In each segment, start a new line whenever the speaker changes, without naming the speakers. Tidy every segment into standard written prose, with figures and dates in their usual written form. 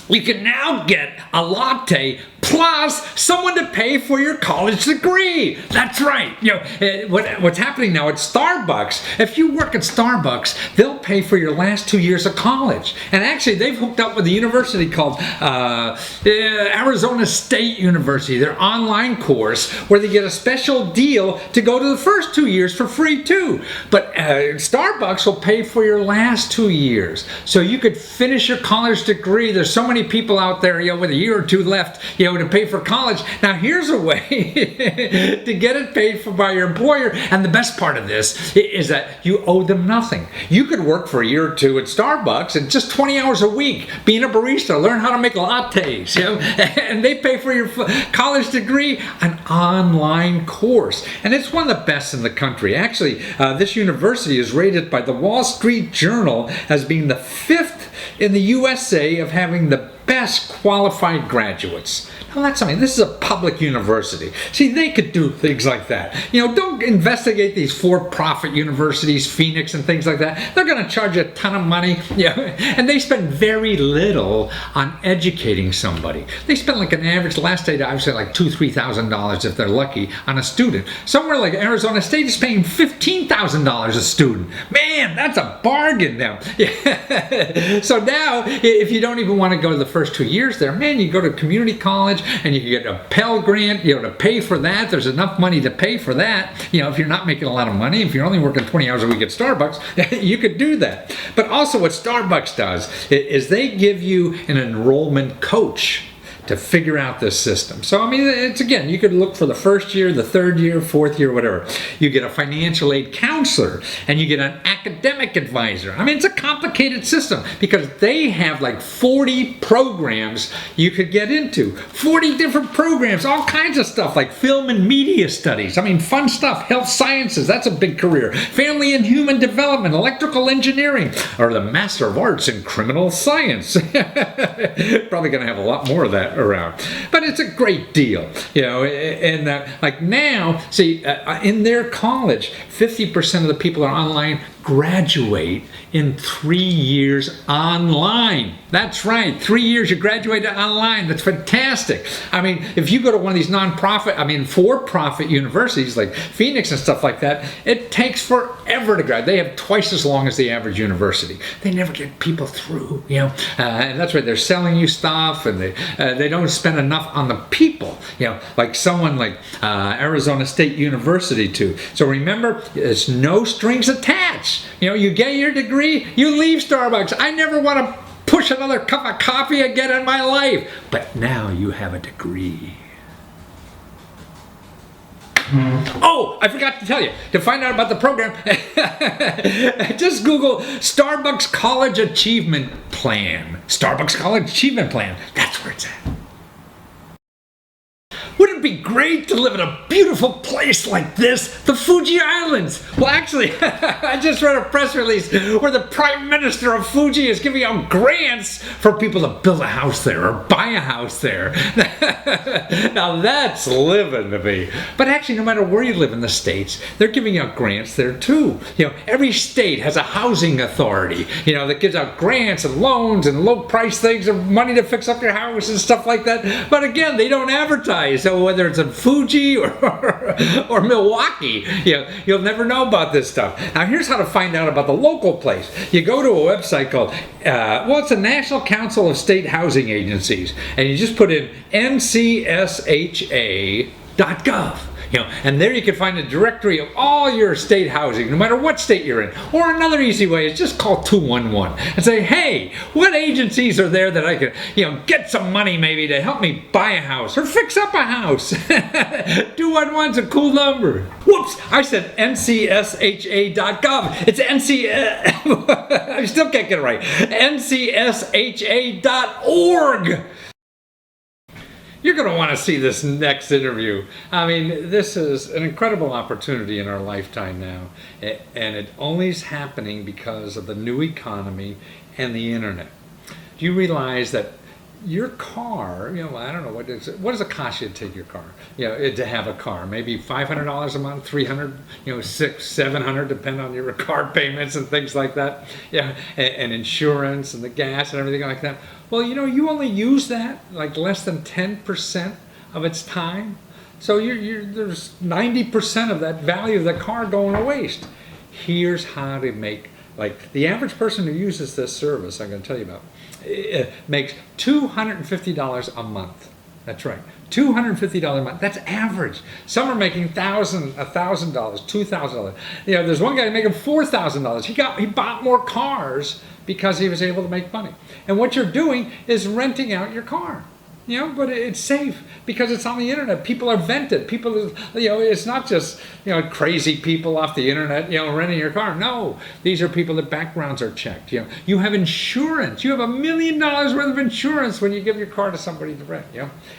You can now get a latte plus someone to pay for your college degree. That's right. What's happening now at Starbucks, if you work at Starbucks, they'll pay for your last 2 years of college. And actually, they've hooked up with a university called Arizona State University, their online course, where they get a special deal to go to the first 2 years for free too. But Starbucks will pay for your last 2 years. So you could finish your college degree. There's so many people out there, with a year or two left, to pay for college. Now here's a way to get it paid for by your employer. And the best part of this is that you owe them nothing. You could work for a year or two at Starbucks and just 20 hours a week being a barista, learn how to make lattes, and they pay for your college degree, an online course. And it's one of the best in the country. Actually, this university is rated by the Wall Street Journal as being the 5th in the USA of having the best qualified graduates. Now that's something. This is a public university. See, they could do things like that. Don't investigate these for-profit universities, Phoenix and things like that. They're going to charge you a ton of money, and they spend very little on educating somebody. They spend like an average, last day I would say like $2,000-3,000 if they're lucky on a student. Somewhere like Arizona State is paying $15,000 a student. Man, that's a bargain now. So now, if you don't even want to go to the first 2 years there, man, you go to community college and you can get a Pell Grant, to pay for that. There's enough money to pay for that. If you're not making a lot of money, if you're only working 20 hours a week at Starbucks, you could do that. But also what Starbucks does is they give you an enrollment coach to figure out this system. So, it's again, you could look for the first year, the third year, fourth year, whatever. You get a financial aid counselor and you get an academic advisor. It's a complicated system because they have like 40 programs you could get into. 40 different programs, all kinds of stuff like film and media studies. Fun stuff, health sciences, that's a big career. Family and human development, electrical engineering, or the Master of Arts in criminal science. Probably gonna have a lot more of that around, but it's a great deal, and like now, see, in their college, 50% of the people are online graduate in 3 years online. That's right, 3 years you graduate online. That's fantastic. If you go to one of these for-profit universities like Phoenix and stuff like that, it takes forever to graduate. They have twice as long as the average university. They never get people through, and that's right. They're selling you stuff, and they don't spend enough on the people, like someone like Arizona State University too. So remember, there's no strings attached. You get your degree, you leave Starbucks. I never want to push another cup of coffee again in my life. But now you have a degree. Oh, I forgot to tell you, to find out about the program, just Google Starbucks College Achievement Plan. Starbucks College Achievement Plan. That's where it's at. Wouldn't it be great to live in a beautiful place like this, the Fuji Islands? Well, actually, I just read a press release where the Prime Minister of Fuji is giving out grants for people to build a house there or buy a house there. Now that's living to me. But actually, no matter where you live in the States, they're giving out grants there too. Every state has a housing authority, that gives out grants and loans and low price things and money to fix up your house and stuff like that. But again, they don't advertise. So whether it's in Fuji or Milwaukee, you'll never know about this stuff. Now here's how to find out about the local place. You go to a website called, it's the National Council of State Housing Agencies, and you just put in ncsha.gov. And there you can find a directory of all your state housing, no matter what state you're in. Or another easy way is just call 211 and say, hey, what agencies are there that I could, get some money maybe to help me buy a house or fix up a house? 211's a cool number. Whoops, I said ncsha.gov. It's I still can't get it right. ncsha.org. You're going to want to see this next interview. This is an incredible opportunity in our lifetime now, and it only is happening because of the new economy and the internet. Do you realize that your car, I don't know, what does it cost you to take your car? To have a car, maybe $500 a month, $300, $600, $700, depending on your car payments and things like that. And insurance and the gas and everything like that. Well, you only use that like less than 10% of its time. So there's 90% of that value of the car going to waste. Here's how to make, like the average person who uses this service, I'm going to tell you about, makes $250 a month. That's right, $250 a month. That's average. Some are making $1,000, $2,000. There's one guy making $4,000. He bought more cars because he was able to make money. And what you're doing is renting out your car. But it's safe because it's on the internet. People are vented. People, it's not just, crazy people off the internet, renting your car. No, these are people that backgrounds are checked. You have insurance. You have $1 million worth of insurance when you give your car to somebody to rent.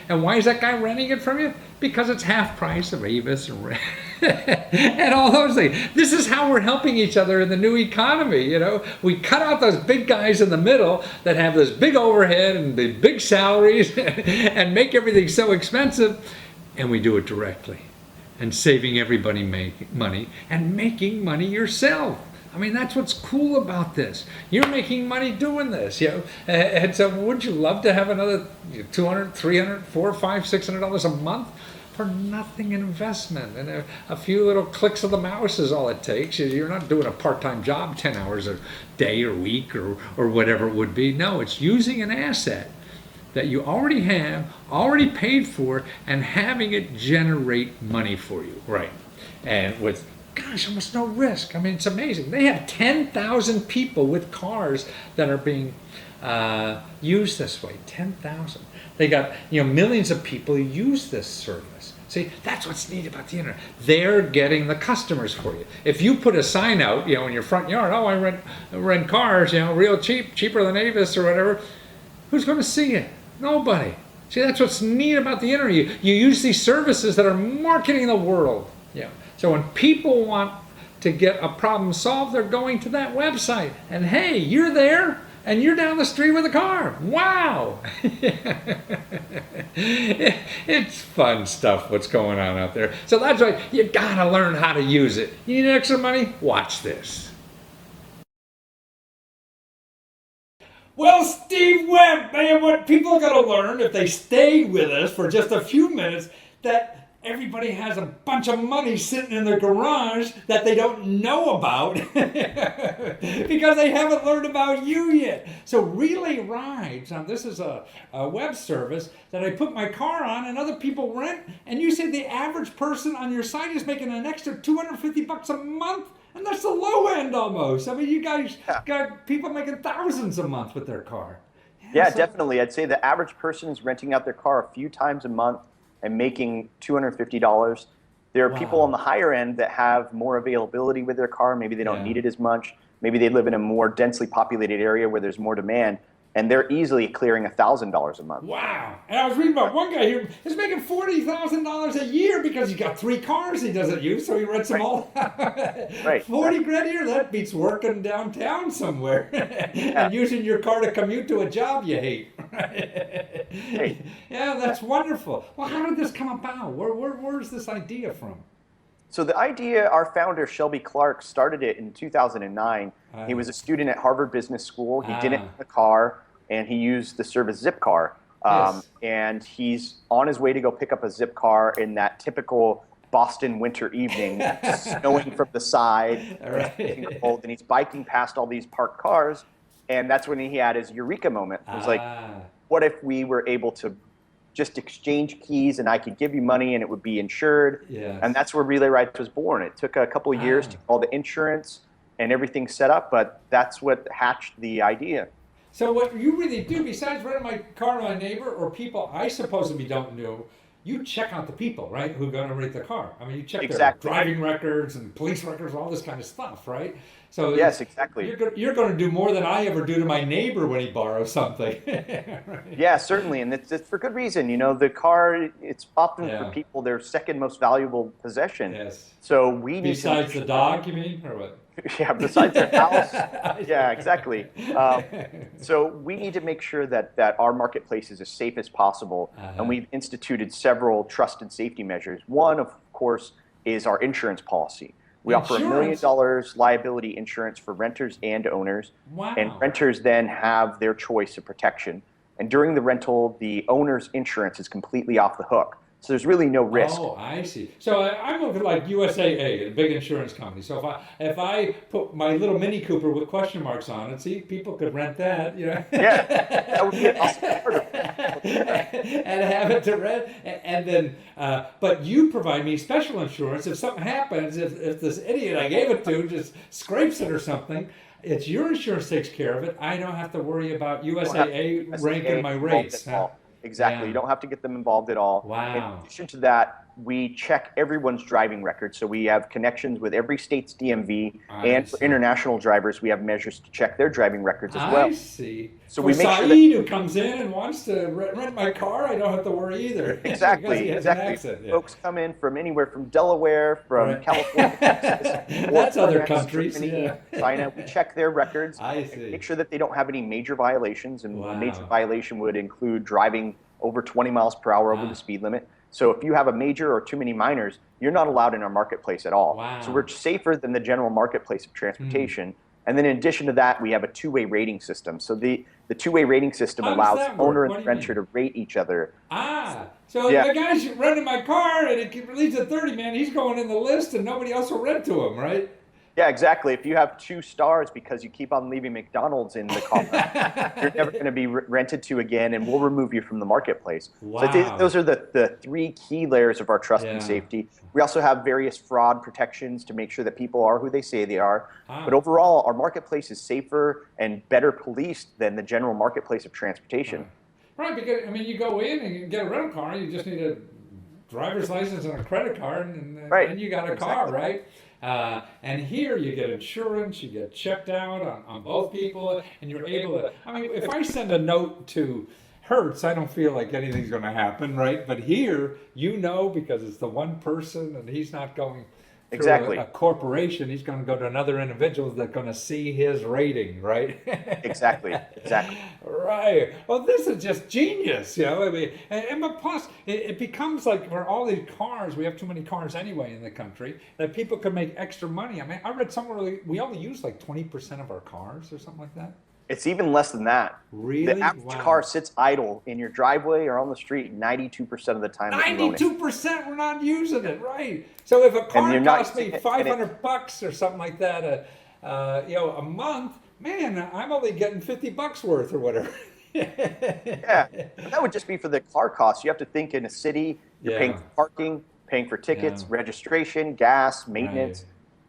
And why is that guy renting it from you? Because it's half price of Avis and and all those things. This is how we're helping each other in the new economy. We cut out those big guys in the middle that have this big overhead and the big salaries and make everything so expensive, and we do it directly and saving everybody money and making money yourself. I mean, that's what's cool about this. You're making money doing this, and so would you love to have another $200, $300, $400, $500, $600 a month for nothing in investment? And a few little clicks of the mouse is all it takes. You're not doing a part-time job 10 hours a day or week or whatever it would be. No, it's using an asset that you already have, already paid for, and having it generate money for you, right? And with, gosh, almost no risk. I mean, it's amazing. They have 10,000 people with cars that are being used this way. 10,000. They got millions of people who use this service. See, that's what's neat about the internet. They're getting the customers for you. If you put a sign out, in your front yard, oh, I rent cars, real cheap, cheaper than Avis or whatever, who's going to see it? Nobody. See, that's what's neat about the internet. You use these services that are marketing the world. So when people want to get a problem solved, they're going to that website. And hey, you're there, and you're down the street with a car. Wow! It's fun stuff what's going on out there. So that's why you gotta learn how to use it. You need extra money? Watch this. Well, Steve Webb, man, what people are going to learn if they stay with us for just a few minutes, that everybody has a bunch of money sitting in their garage that they don't know about because they haven't learned about you yet. So Relay Rides, now this is a web service that I put my car on and other people rent, and you say the average person on your site is making an extra $250 a month? And that's the low end almost. I mean, you guys got people making thousands a month with their car.
Yeah, definitely. I'd say the average person is renting out their car a few times a month and making $250. There are people on the higher end that have more availability with their car. Maybe they don't need it as much. Maybe they live in a more densely populated area where there's more demand, and they're easily clearing $1,000 a month.
Wow. And I was reading about one guy here who's making $40,000 a year because he's got 3 cars he doesn't use, so he rents them all.
Right.
40 grand a year, that beats working downtown somewhere and using your car to commute to a job you hate. Right. Yeah, that's wonderful. Well, how did this come about? Where's this idea from?
So the idea, our founder, Shelby Clark, started it in 2009. He was a student at Harvard Business School. He didn't have a car, and he used the service Zipcar. And he's on his way to go pick up a Zipcar in that typical Boston winter evening, snowing from the side, cold, and he's biking past all these parked cars. And that's when he had his eureka moment. It was like, what if we were able to just exchange keys and I could give you money and it would be insured? And that's where Relay Rides was born. It took a couple of years to get all the insurance and everything set up, but that's what hatched the idea.
So what you really do, besides renting my car to my neighbor or people I supposedly don't know, you check out the people, right, who are going to rent the car. I mean, you check their driving records and police records, all this kind of stuff, right? So
yes, exactly.
You're going to do more than I ever do to my neighbor when he borrows something.
Right? Yeah, certainly, and it's for good reason. You know, the car, it's often for people their second most valuable possession.
Yes.
So we need
besides the dog, you mean, or what?
Yeah, besides their house. Yeah, exactly. So we need to make sure that our marketplace is as safe as possible, and we've instituted several trust and safety measures. One, of course, is our insurance policy. We offer $1 million liability insurance for renters and owners, and renters then have their choice of protection. And during the rental, the owner's insurance is completely off the hook. So there's really no risk.
Oh, I see. So I'm looking like USAA, a big insurance company. So if I put my little Mini Cooper with question marks on it, see, people could rent that,
Yeah, that would be an awesome part of it.
and have it to rent, and then, but you provide me special insurance if something happens. If this idiot I gave it to just scrapes it or something, it's your insurance takes care of it. I don't have to worry about USAA ranking my rates. Huh?
Exactly.
Yeah.
You don't have to get them involved at all.
Wow.
In addition to that, we check everyone's driving record. So we have connections with every state's DMV, and for international drivers, we have measures to check their driving records as well.
I see.
So
for
we make
Saeed,
sure that
who comes in and wants to rent my car, I don't have to worry either.
exactly.
Yeah.
Folks come in from anywhere, from Delaware, from California, Texas,
that's other
France,
countries.
Germany, China. We check their records.
I see.
And make sure that they don't have any major violations, and
Wow.
a major violation would include driving over 20 miles per hour over the speed limit. So if you have a major or too many minors, you're not allowed in our marketplace at all.
Wow.
So we're safer than the general marketplace of transportation. And then in addition to that, we have a two-way rating system. So the two-way rating system
How does
allows
that
the owner
work?
and the renter to rate each other.
So
Yeah.
the guy's renting my car and it leaves at 30, man, he's going in the list and nobody else will rent to him, right?
Yeah, exactly. If you have 2 stars because you keep on leaving McDonald's in the car, you're never going to be rented to again, and we'll remove you from the marketplace.
Wow.
So I think those are the 3 key layers of our trust and safety. We also have various fraud protections to make sure that people are who they say they are. But overall, our marketplace is safer and better policed than the general marketplace of transportation.
Right, because, I mean, you go in and you get a rental car, you just need a driver's license and a credit card, and then you got a car, right? And here you get insurance, you get checked out on both people, and you're able to, I mean, if I send a note to Hertz, I don't feel like anything's going to happen, right? But here, because it's the one person and he's not going through a corporation, he's going to go to another individual that's going to see his rating, right?
Exactly.
Right. Well, this is just genius, I mean, but plus, it becomes like for all these cars, we have too many cars anyway in the country, that people can make extra money. I mean, I read somewhere we only use like 20% of our cars or something like that.
It's even less than that.
Really?
The average car sits idle in your driveway or on the street 92% of the time.
92% we're not using it, right? So if a car costs me $500 or something like that, a month, man, I'm only getting $50 worth or whatever.
Yeah, and that would just be for the car costs. You have to think in a city, you're paying for parking, paying for tickets, registration, gas, maintenance.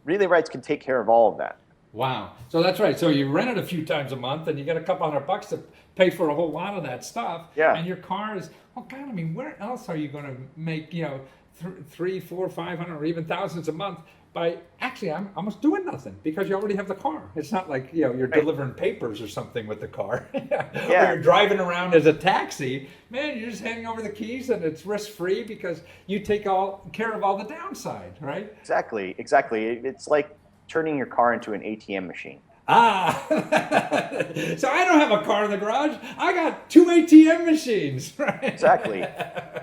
Relay Rights can take care of all of that.
Wow. So that's right. So you rent it a few times a month and you get a couple $100 to pay for a whole lot of that stuff.
Yeah.
And your car is, oh God, I mean, where else are you going to make, $300, $400, $500, or even thousands a month by actually I'm almost doing nothing because you already have the car. It's not like, you're delivering papers or something with the car. Or you're driving around as a taxi. Man, you're just handing over the keys and it's risk-free because you take care of all the downside, right?
Exactly. It's like turning your car into an ATM machine.
So I don't have a car in the garage. I got 2 ATM machines, right?
Exactly.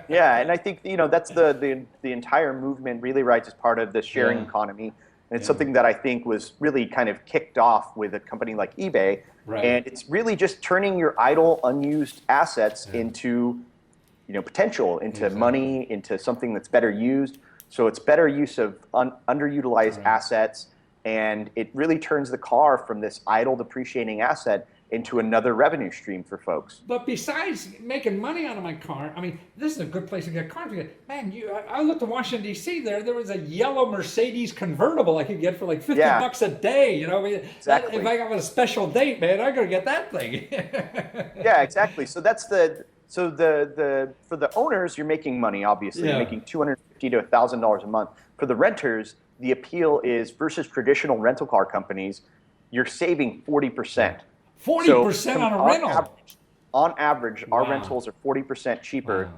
Yeah, and I think that's the entire movement. Relay Rights is part of the sharing economy, and it's something that I think was really kind of kicked off with a company like eBay.
Right.
And it's really just turning your idle, unused assets into potential, into money, into something that's better used. So it's better use of underutilized assets. And it really turns the car from this idle depreciating asset into another revenue stream for folks.
But besides making money out of my car, I mean, this is a good place to get cars. Man, I looked at Washington, D.C. There was a yellow Mercedes convertible I could get for like $50 a day. I mean,
exactly.
If I got a special date, man, I'm going to get that thing.
Yeah, exactly. So that's for the owners, you're making money, obviously. You're making $250 to $1,000 a month. For the renters, the appeal is versus traditional rental car companies, you're saving 40%.
40% on a rental?
On average, our rentals are 40% cheaper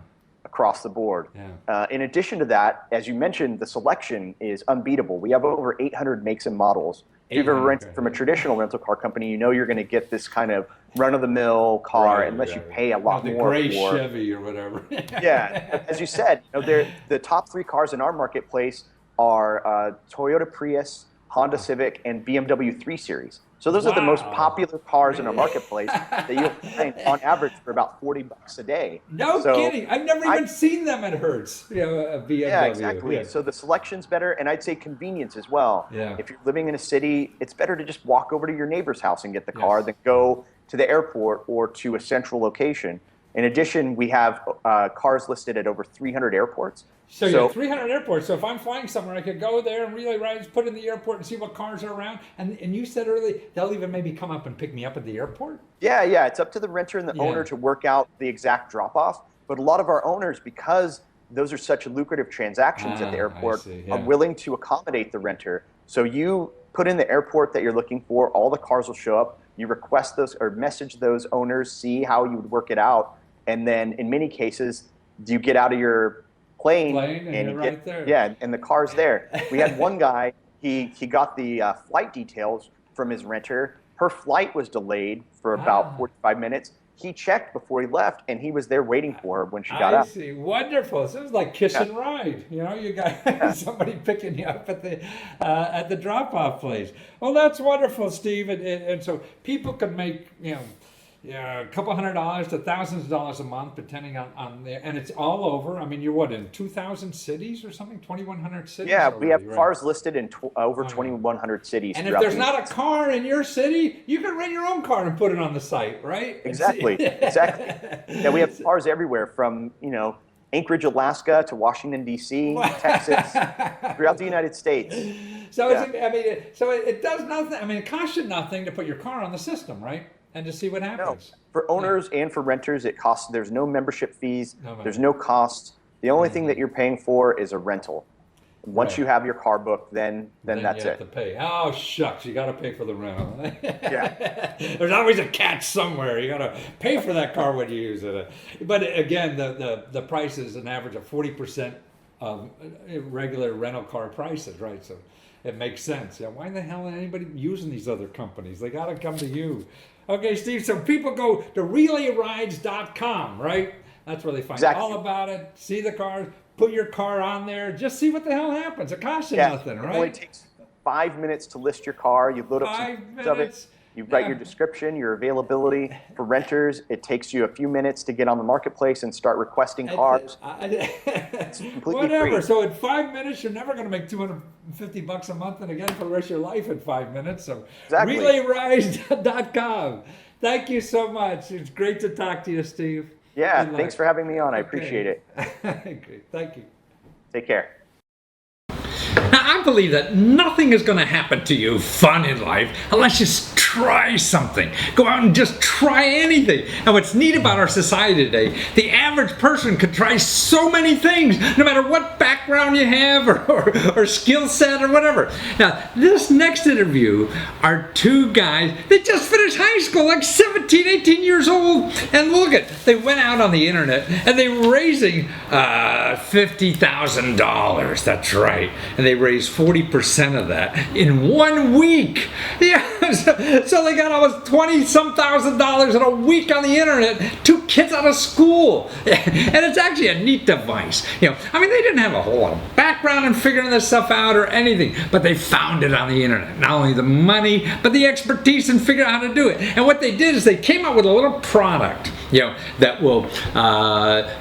across the board.
Yeah.
In addition to that, as you mentioned, the selection is unbeatable. We have over 800 makes and models. If you've ever rented from a traditional rental car company, you're going to get this kind of run-of-the-mill car unless you pay a lot more.
The gray Chevy or whatever.
Yeah. As you said, the top 3 cars in our marketplace are Toyota Prius, Honda Civic, and BMW 3 Series. So those are the most
Wow.
popular cars in our marketplace that you'll find on average for about $40 a day.
No
So
kidding. I've never
I,
even seen them at Hertz. A
yeah,
BMW.
exactly.
Yeah.
So the selection's better, and I'd say convenience as well.
Yeah.
If you're living in a city, it's better to just walk over to your neighbor's house and get the car
Yes.
than go to the airport or to a central location. In addition, we have cars listed at over 300 airports.
So you have 300 airports. So if I'm flying somewhere, I could go there and relay rides, put in the airport and see what cars are around. And you said earlier, they'll even maybe come up and pick me up at the airport?
Yeah, it's up to the renter and the owner to work out the exact drop-off. But a lot of our owners, because those are such lucrative transactions at the airport, are willing to accommodate the renter. So you put in the airport that you're looking for, all the cars will show up. You request those or message those owners, see how you would work it out. And then in many cases, you get out of your plane
and
you
right
get
there.
and the car's there. We had one guy, he got the flight details from his renter. Her flight was delayed for about 45 minutes. He checked before he left, and he was there waiting for her when she got out.
I see. Wonderful. So it was like kiss and ride. You got somebody picking you up at the drop-off place. Well, that's wonderful, Steve. And so people can make a couple $100 to thousands of dollars a month, depending on there. And it's all over. I mean, you're what, in 2,000 cities or something? 2,100 cities?
Yeah,
already,
we have
right?
cars listed in over 2,100 cities.
And if there's not a car in your city, you can rent your own car and put it on the site, right?
Exactly. Yeah, we have cars everywhere from, Anchorage, Alaska to Washington, D.C., Texas, throughout the United States.
So, it does nothing. I mean, it costs you nothing to put your car on the system, right? And to see what happens.
No, for owners and for renters, it costs. There's no membership fees. There's no costs. The only thing that you're paying for is a rental. Once you have your car booked, then that's
you have
it.
to pay. Oh shucks, you got to pay for the rental.
Yeah.
There's always a catch somewhere. You got to pay for that car when you use it. But again, the price is an average of 40% of regular rental car prices, right? So it makes sense. Yeah. Why the hell is anybody using these other companies? They got to come to you. Okay, Steve, so people go to relayrides.com, right? That's where they find all about it, see the cars, put your car on there, just see what the hell happens. It costs you nothing, right?
It only takes 5 minutes to list your car. You load up some
5
pictures of it. You write your description, your availability. For renters, it takes you a few minutes to get on the marketplace and start requesting cars. It's completely
Whatever.
free.
So in 5 minutes, you're never going to make $250 a month, and again for the rest of your life in 5 minutes. So relayrides.com. Thank you so much. It's great to talk to you, Steve.
Yeah, thanks for having me on. I appreciate it.
Great. Thank you.
Take care.
Now, I believe that nothing is going to happen to you fun in life unless you try something. Go out and just try anything. And what's neat about our society today, the average person could try so many things, no matter what background you have or skill set or whatever. Now, this next interview are two guys that just finished high school, like 17, 18 years old. And look they went out on the internet and they were raising $50,000. That's right. And they raised 40% of that in 1 week. Yeah, so they got almost $20-some thousand in a week on the internet. 2 kids out of school, and it's actually a neat device. I mean, they didn't have a whole lot of background in figuring this stuff out or anything, but they found it on the internet. Not only the money, but the expertise in figuring out how to do it. And what they did is they came up with a little product, that will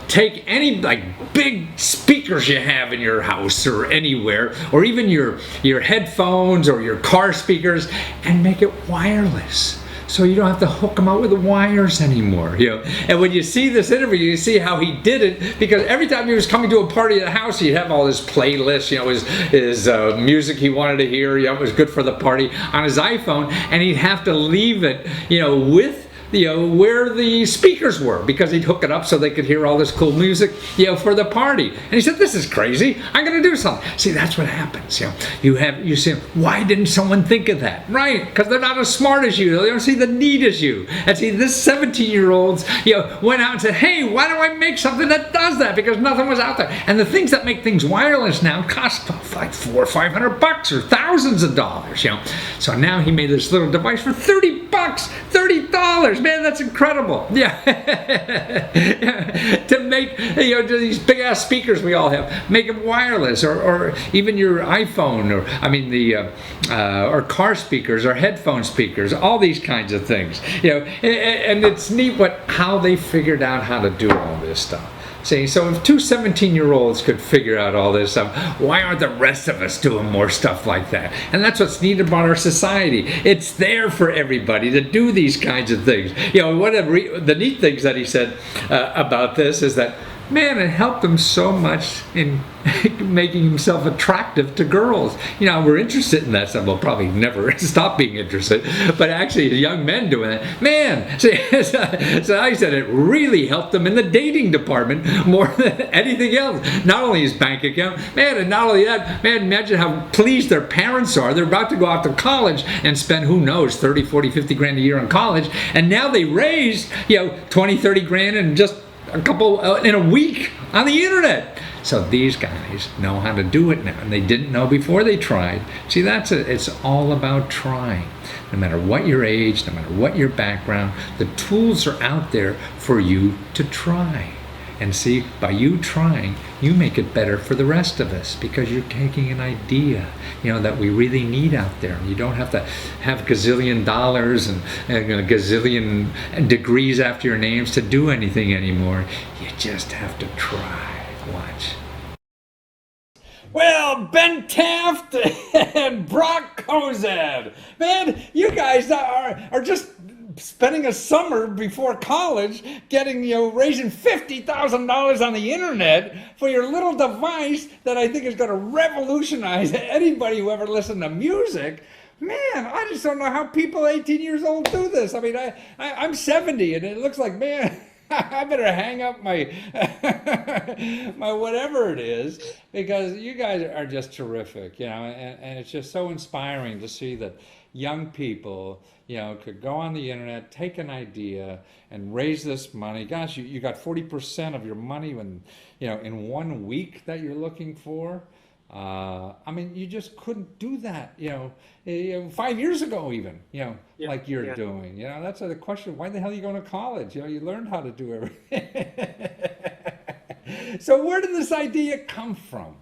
take any big speakers you have in your house or anywhere, or even your headphones or your car speakers, and make it wireless. So you don't have to hook them up with the wires anymore. And when you see this interview, you see how he did it, because every time he was coming to a party at the house, he'd have all his playlists, his music he wanted to hear, it was good for the party, on his iPhone, and he'd have to leave it, with where the speakers were, because he'd hook it up so they could hear all this cool music, for the party. And he said, "This is crazy. I'm going to do something." See, that's what happens. You say, why didn't someone think of that? Right? Because they're not as smart as you. They don't see the need as you. And see, this 17-year-olds, went out and said, "Hey, why don't I make something that does that?" Because nothing was out there. And the things that make things wireless now cost like $400 or $500 or thousands of dollars. So now he made this little device for $30 $30, $30, man, that's incredible. Yeah. To make, to these big ass speakers we all have, make them wireless, or even your iPhone, or car speakers, or headphone speakers, all these kinds of things. And it's neat how they figured out how to do all this stuff. See, so if two 17-year-olds could figure out all this stuff, why aren't the rest of us doing more stuff like that? And that's what's neat about our society. It's there for everybody to do these kinds of things. The neat things that he said about this is that, man, it helped him so much in making himself attractive to girls. We're interested in that stuff. We'll probably never stop being interested. But actually, young men doing that, man. So I said it really helped him in the dating department more than anything else. Not only his bank account, man, and not only that, man, imagine how pleased their parents are. They're about to go out to college and spend, who knows, 30, 40, 50 grand a year on college. And now they raised, 20, 30 grand in just a couple in a week on the internet. So these guys know how to do it now, and they didn't know before they tried. See, it's all about trying. No matter what your age, no matter what your background, the tools are out there for you to try. And see, by you trying, you make it better for the rest of us, because you're taking an idea, that we really need out there. You don't have to have gazillion dollars and a gazillion degrees after your names to do anything anymore. You just have to try. Watch. Well, Ben Taft and Brock Kozad, man, you guys are just spending a summer before college getting, raising $50,000 on the internet for your little device that I think is going to revolutionize anybody who ever listened to music. Man, I just don't know how people 18 years old do this. I mean, I'm 70, and it looks like, man, I better hang up my my whatever it is, because you guys are just terrific, and it's just so inspiring to see that young people, could go on the internet, take an idea, and raise this money. Gosh, you got 40% of your money in 1 week that you're looking for. I mean, you just couldn't do that, 5 years ago even, like you're doing. That's the question. Why the hell are you going to college? You learned how to do everything. So where did this idea come from?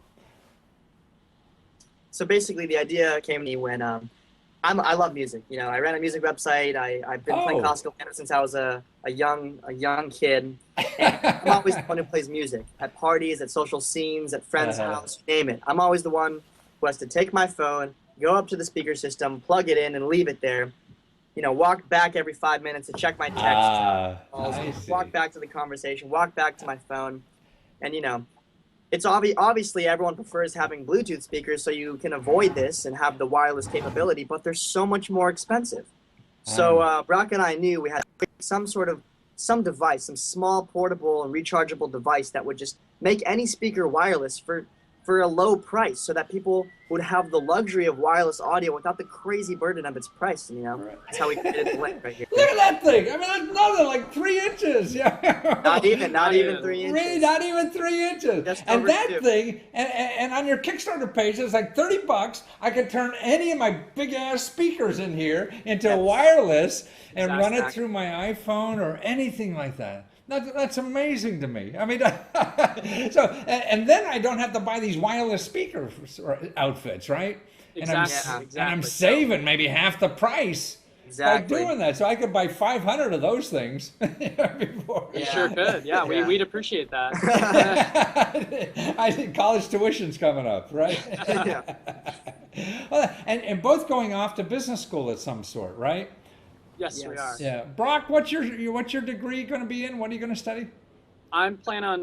So basically, the idea came to me when I love music. I ran a music website. I've been playing classical piano since I was a young kid. And I'm always the one who plays music at parties, at social scenes, at friends' house, you name it. I'm always the one who has to take my phone, go up to the speaker system, plug it in, and leave it there. Walk back every 5 minutes to check my texts, walk back to the conversation, walk back to my phone, and it's obviously everyone prefers having Bluetooth speakers so you can avoid this and have the wireless capability, but they're so much more expensive. So Brock and I knew we had some device, some small portable and rechargeable device that would just make any speaker wireless for a low price, so that people would have the luxury of wireless audio without the crazy burden of its price. That's how we created the link right here.
Look at that thing! I mean, that's another like 3 inches. Yeah.
Not even 3 inches.
Really, not even 3 inches.
Just
and
over
that
2.
thing, and on your Kickstarter page, it's like $30. I could turn any of my big ass speakers in here into wireless and run it through my iPhone or anything like that. That's amazing to me. I mean, so, and then I don't have to buy these wireless speaker outfits, right?
Exactly.
And I'm saving maybe half the price by doing that. So I could buy 500 of those things before.
You sure could. Yeah, we'd appreciate that.
I think college tuition's coming up, right?
Yeah.
Well, and both going off to business school of some sort, right?
Yes, we are.
Yeah, Brock, what's your degree going to be in? What are you going to study?
I'm planning on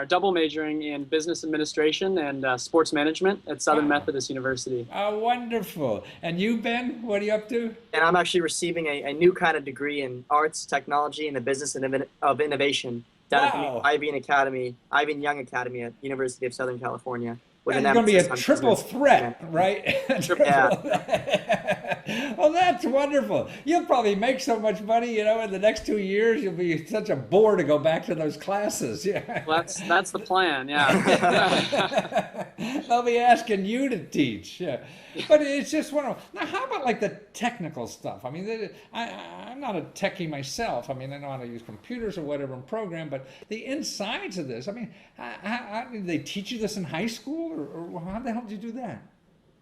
double majoring in business administration and sports management at Southern Methodist University.
Oh, wonderful. And you, Ben, what are you up to?
And I'm actually receiving a new kind of degree in arts, technology, and the business of innovation down at the Ivy and Young Academy at University of Southern California.
It's going to be a triple threat, right?
Yeah.
Well, that's wonderful. You'll probably make so much money, in the next 2 years. You'll be such a bore to go back to those classes. Yeah.
Well, that's the plan. Yeah.
They'll be asking you to teach. Yeah. But it's just one of, now how about like the technical stuff? I mean, I'm not a techie myself. I mean, I know how to use computers or whatever and program, but the insides of this, I mean, did they teach you this in high school, or how the hell did you do that?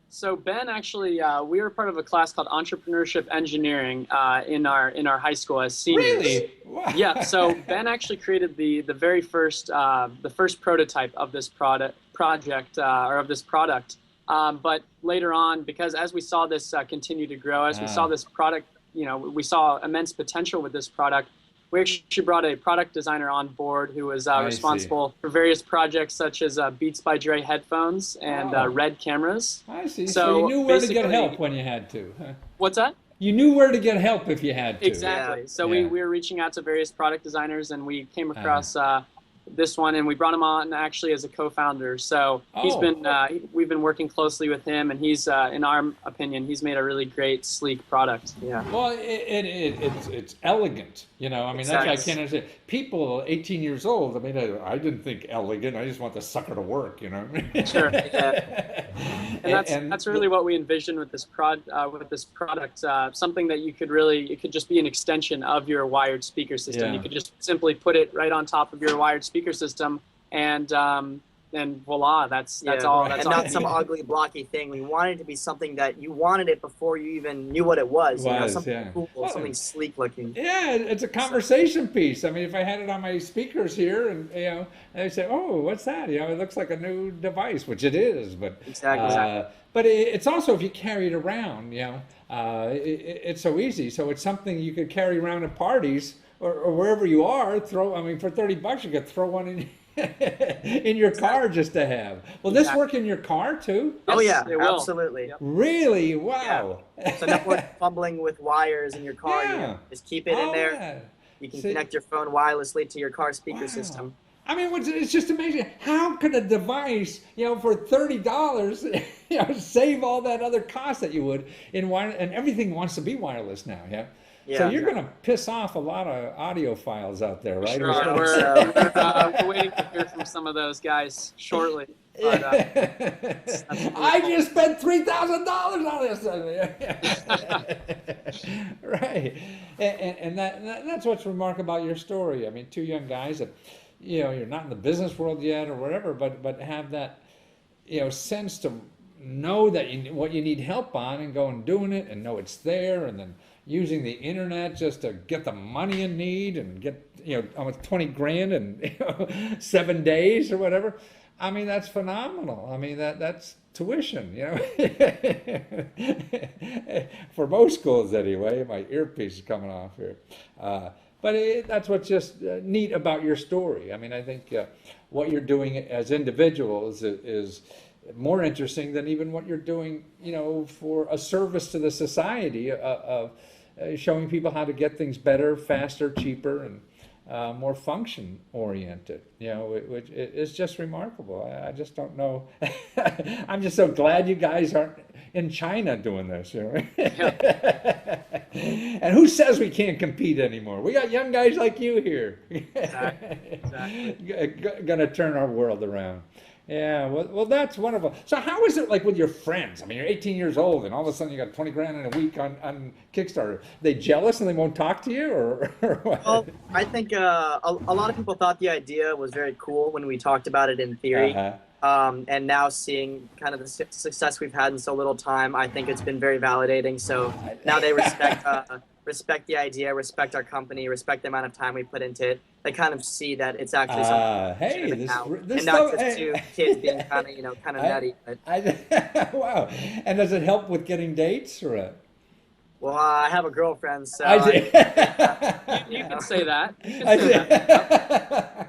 So Ben, actually, we were part of a class called Entrepreneurship Engineering in our high school as seniors.
Really? Wow.
Yeah. So Ben actually created the very first the first prototype of this project or of this product. But later on, because as we saw this continue to grow, as we saw this product, we saw immense potential with this product. We actually brought a product designer on board who was responsible for various projects such as Beats by Dre headphones and Red cameras.
I see. So you knew where to get help when you had to. Huh?
What's that?
You knew where to get help if you had to.
Exactly.
Yeah.
So
Yeah.
we were reaching out to various product designers, and we came across this one, and we brought him on actually as a co-founder. So he's been we've been working closely with him, and he's in our opinion, he's made a really great, sleek product. Yeah.
Well, it's elegant, I mean, that's why I can't understand. People 18 years old, I mean, I didn't think elegant. I just want the sucker to work,
Sure. Yeah. And that's really what we envisioned with this product. Something that it could just be an extension of your wired speaker system.
Yeah.
You could just simply put it right on top of your wired speaker system, and voila, that's all.
right.
That's
And
all
not some ugly blocky thing. We wanted it to be something that you wanted it before you even knew what it was. Something cool, something sleek looking.
Yeah, it's a conversation piece. I mean, if I had it on my speakers here, and they say, "Oh, what's that?" It looks like a new device, which it is. But
Exactly.
but it's also, if you carry it around, it's so easy. So it's something you could carry around at parties or wherever you are. For $30, you could throw one in. In your car just to have. Will this work in your car too?
Oh
Yes,
yeah,
it will.
absolutely.
Yep.
Really? Wow.
So no more fumbling with wires in your car.
Yeah.
You just keep it in there.
Yeah.
You can
See-
connect your phone wirelessly to your car speaker
Wow.
system.
I mean, it's just amazing. How could a device, for $30, save all that other cost that you would in wire? And everything wants to be wireless now, yeah.
Yeah.
So you're going to piss off a lot of audiophiles out there, right?
Sure,
Yeah.
we're waiting to hear from some of those guys shortly. But,
I just spent $3,000 on this. Right, and that's what's remarkable about your story. I mean, two young guys that, you're not in the business world yet or whatever, but have that, sense to know that what you need help on, and go and doing it, and know it's there, and then using the internet just to get the money you need and get almost 20 grand in 7 days or whatever. I mean, that's phenomenal. I mean, that's tuition, for most schools anyway. My earpiece is coming off here. But that's what's just neat about your story. I mean, I think what you're doing as individuals is more interesting than even what you're doing, for a service to the society of showing people how to get things better, faster, cheaper, and more function oriented. Which is just remarkable. I just don't know. I'm just so glad you guys aren't in China doing this. And who says we can't compete anymore? We got young guys like you here.
Exactly.
Gonna turn our world around. Yeah, well, that's wonderful. So how is it like with your friends? I mean, you're 18 years old, and all of a sudden you got 20 grand in a week on Kickstarter. They jealous and they won't talk to you, or what?
Well, I think a lot of people thought the idea was very cool when we talked about it in theory. And now seeing kind of the success we've had in so little time, I think it's been very validating. So now they respect the idea, respect our company, respect the amount of time we put into it. They kind of see that it's actually something.
Hey,
And not just two kids being kind of nutty. But,
wow. And does it help with getting dates, or what?
well, I have a girlfriend, so
I did.
You can say that. You can
I
say
did.
that.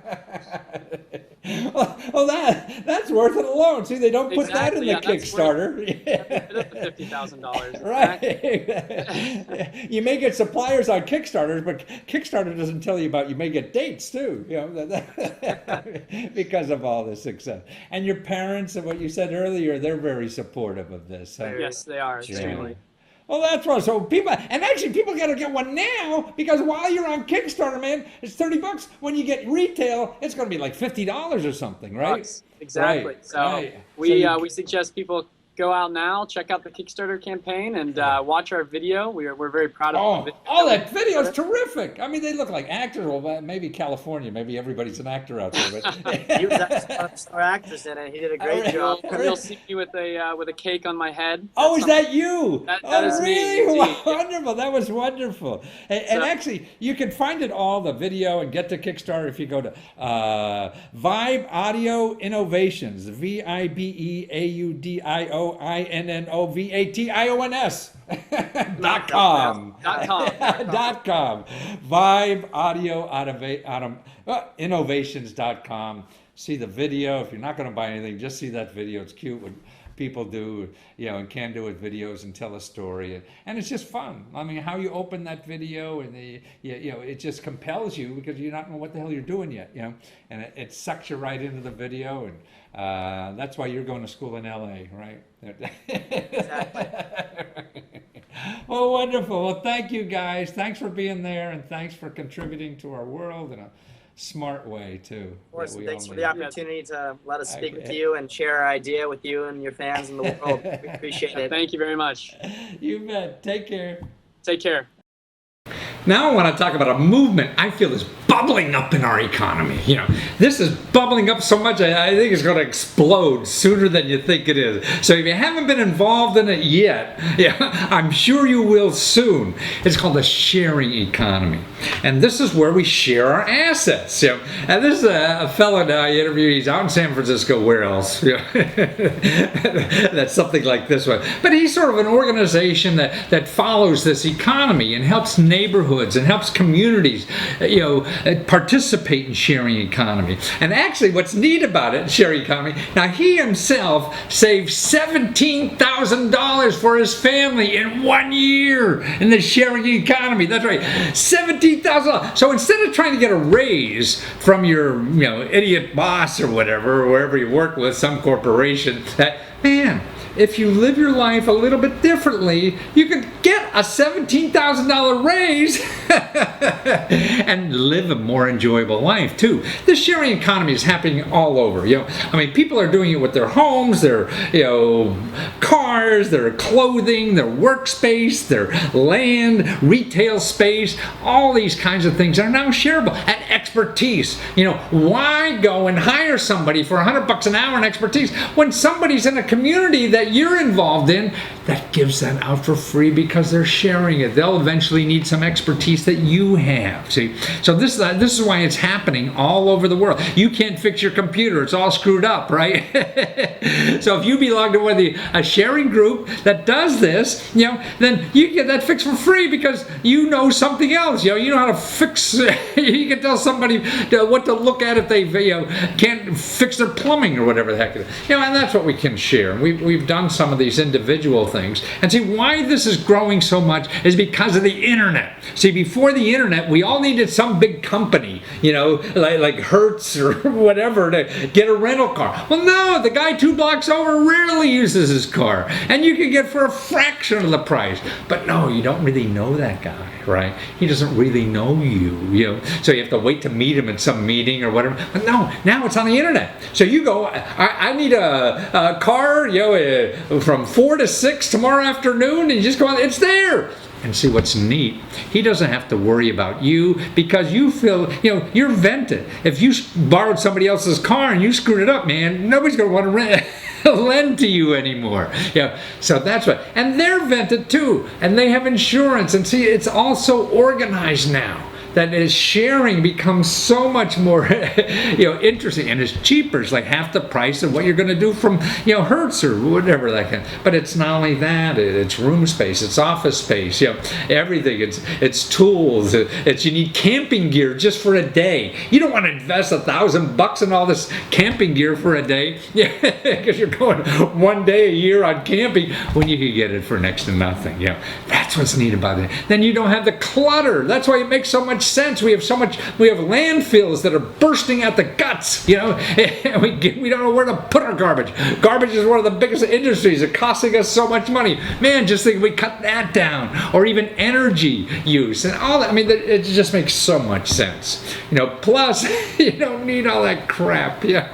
Well, that's worth it alone. See, they don't put that in the
Exactly, yeah, that's
Kickstarter.
$50,000.
Right. You may get suppliers on Kickstarters, but Kickstarter doesn't tell you about, you may get dates too, because of all the success. And your parents, and what you said earlier, they're very supportive of this. Huh?
Yes, they are, extremely.
Well, that's right. So people, and actually people got to get one now because while you're on Kickstarter, man, it's $30. When you get retail, it's going to be like $50 or something, right?
Bucks. Exactly.
Right,
So
right.
we suggest people go out now, check out the Kickstarter campaign, and watch our video. We're very proud of the video.
Oh, that video is terrific. I mean, they look like actors. Well, maybe California. Maybe everybody's an actor out there. But
He was a star actress in it. He did a great job.
You'll see me with a cake on my head.
oh, is that you?
That is me,
really?
indeed.
Wonderful. That was wonderful. And
So-
actually, you can find it all, the video, and get to Kickstarter if you go to Vibe Audio Innovations, VIBEAUDIOINNOVATIONS.com. .com. Vibe Audio Innovations.com. See the video. If you're not going to buy anything, just see that video. It's cute what people do, and can do with videos and tell a story. And it's just fun. I mean, how you open that video and it just compels you because you don't know what the hell you're doing yet, and it sucks you right into the video. And that's why you're going to school in LA, right?
Exactly.
Well, wonderful. Well, thank you guys. Thanks for being there, and thanks for contributing to our world in a smart way too.
Of course,
that
and
we
thanks
all
for
need.
the opportunity to let us speak with you and share our idea with you and your fans in the world. We appreciate it.
Thank you very much.
You bet. Take care.
Take care.
Now I want to talk about a movement I feel is bubbling up in our economy. This is bubbling up so much, I think it's going to explode sooner than you think it is. So if you haven't been involved in it yet, I'm sure you will soon. It's called the sharing economy. And this is where we share our assets. And this is a fellow that I interviewed. He's out in San Francisco. Where else? That's something like this one. But he's sort of an organization that follows this economy and helps neighborhoods and helps communities, participate in sharing economy. And actually, what's neat about it, sharing economy, now he himself saved $17,000 for his family in 1 year in the sharing economy. That's right, $17,000. So instead of trying to get a raise from your, idiot boss or whatever, or wherever you work with, some corporation, if you live your life a little bit differently, you could get a $17,000 raise and live a more enjoyable life too. This sharing economy is happening all over. People are doing it with their homes, their cars, their clothing, their workspace, their land, retail space. All these kinds of things are now shareable. And expertise. Why go and hire somebody for $100 an hour in expertise when somebody's in a community that you're involved in that gives that out for free because they're sharing it. They'll eventually need some expertise that you have. See, so this is why it's happening all over the world. You can't fix your computer; it's all screwed up, right? So if you belong to a sharing group that does this, then you get that fixed for free because you know something else. You know how to fix. You can tell somebody what to look at if they can't fix their plumbing or whatever the heck it is. And that's what we can share. We've done some of these individual things. And see, why this is growing so much is because of the internet. See, before the internet, we all needed some big company, like Hertz or whatever to get a rental car. Well, no, the guy 2 blocks over rarely uses his car. And you can get for a fraction of the price. But no, you don't really know that guy, right? He doesn't really know you, So you have to wait to meet him at some meeting or whatever. But no, now it's on the internet. So you go, I need a car, from 4 to 6 tomorrow afternoon, and you just go on, it's there. And see what's neat, he doesn't have to worry about you because you feel, you're vented. If you borrowed somebody else's car and you screwed it up, man, nobody's going to want to lend to you anymore. So that's what, and they're vented too, and they have insurance, and see, it's all so organized now that is sharing becomes so much more interesting, and it's cheaper. It's like half the price of what you're going to do from Hertz or whatever that can. But it's not only that; it's room space, it's office space, everything. It's tools. You need camping gear just for a day. You don't want to invest $1,000 in all this camping gear for a day, because you're going 1 day a year on camping when you can get it for next to nothing. That's what's neat about it. Then you don't have the clutter. That's why it makes so much sense. We have landfills that are bursting at the guts, you know. we don't know where to put our garbage. Garbage is one of the biggest industries. It's costing us so much money. Man, just think if we cut that down, or even energy use and all that. I mean, it just makes so much sense. You know, plus you don't need all that crap. Yeah.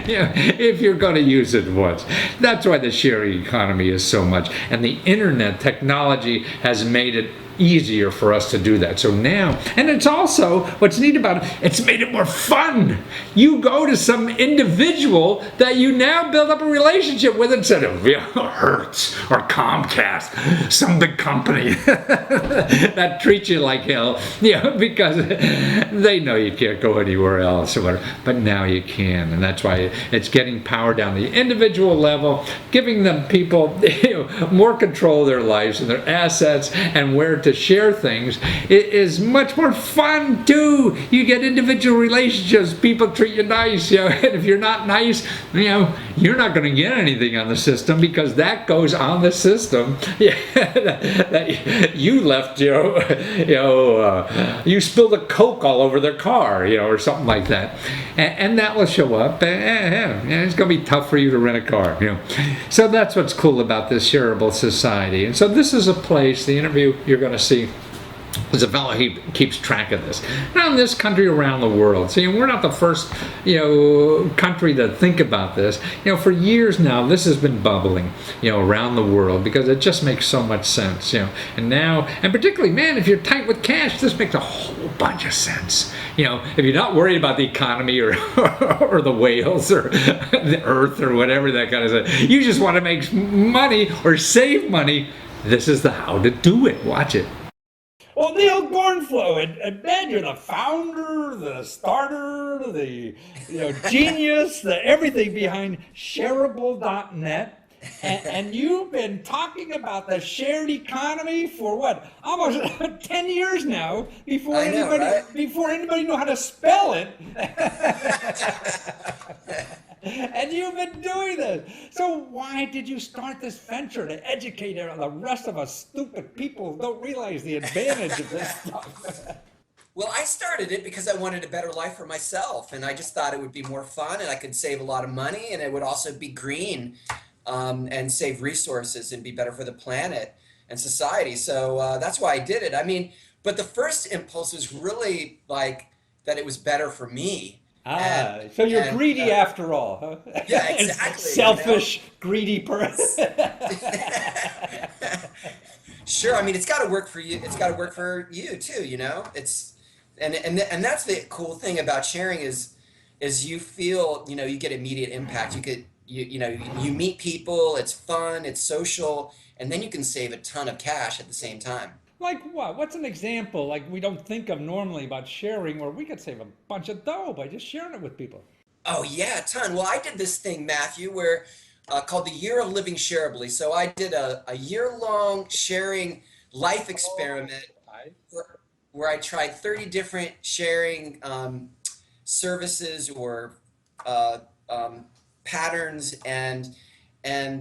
Yeah, if you're going to use it once. That's why the sharing economy is so much. And the internet technology has made it easier for us to do that. So now, and it's also, what's neat about it, it's made it more fun. You go to some individual that you now build up a relationship with instead of Hertz or Comcast, some big company that treats you like hell, you know, because they know you can't go anywhere else or whatever. But now you can, and that's why it's getting power down the individual level, giving them people, you know, more control of their lives and their assets and where to share things. It is much more fun too. You get individual relationships. People treat you nice, you know, and if you're not nice, you know, you're not going to get anything on the system because that goes on the system. Yeah, that you left, you spilled a Coke all over their car, you know, or something like that, and that will show up. And it's going to be tough for you to rent a car, you know. So that's what's cool about this shareable society. And so this is a place. The interview you're going to see is a fellow, he keeps track of this. Not in this country, around the world. See, we're not the first, you know, country to think about this. You know, for years now, this has been bubbling, you know, around the world because it just makes so much sense, you know. And now, and particularly, man, if you're tight with cash, this makes a whole bunch of sense. You know, if you're not worried about the economy or or the whales or the earth or whatever that kind of stuff, you just want to make money or save money. This is the how to do it. Watch it. Well, Neil Gornflow, and man, you're the founder, the starter, the genius, the everything behind Shareable.net. And you've been talking about the shared economy for what, almost 10 years now, before anybody knew how to spell it. And you've been doing this. So why did you start this venture to educate the rest of us stupid people who don't realize the advantage of this stuff?
Well, I started it because I wanted a better life for myself, and I just thought it would be more fun, and I could save a lot of money, and it would also be green, and save resources and be better for the planet and society. So that's why I did it. I mean, but the first impulse was really like that it was better for me.
So you're greedy after all, huh?
Yeah, exactly.
Selfish, greedy person.
Sure. I mean, it's got to work for you. It's got to work for you too. You know, and that's the cool thing about sharing is you feel, you know, you get immediate impact. You meet people. It's fun. It's social, and then you can save a ton of cash at the same time.
Like what? What's an example like we don't think of normally about sharing where we could save a bunch of dough by just sharing it with people?
Oh yeah, a ton. Well, I did this thing, Matthew, where called the Year of Living Shareably. So I did a year-long sharing life experiment where I tried 30 different sharing services or patterns, and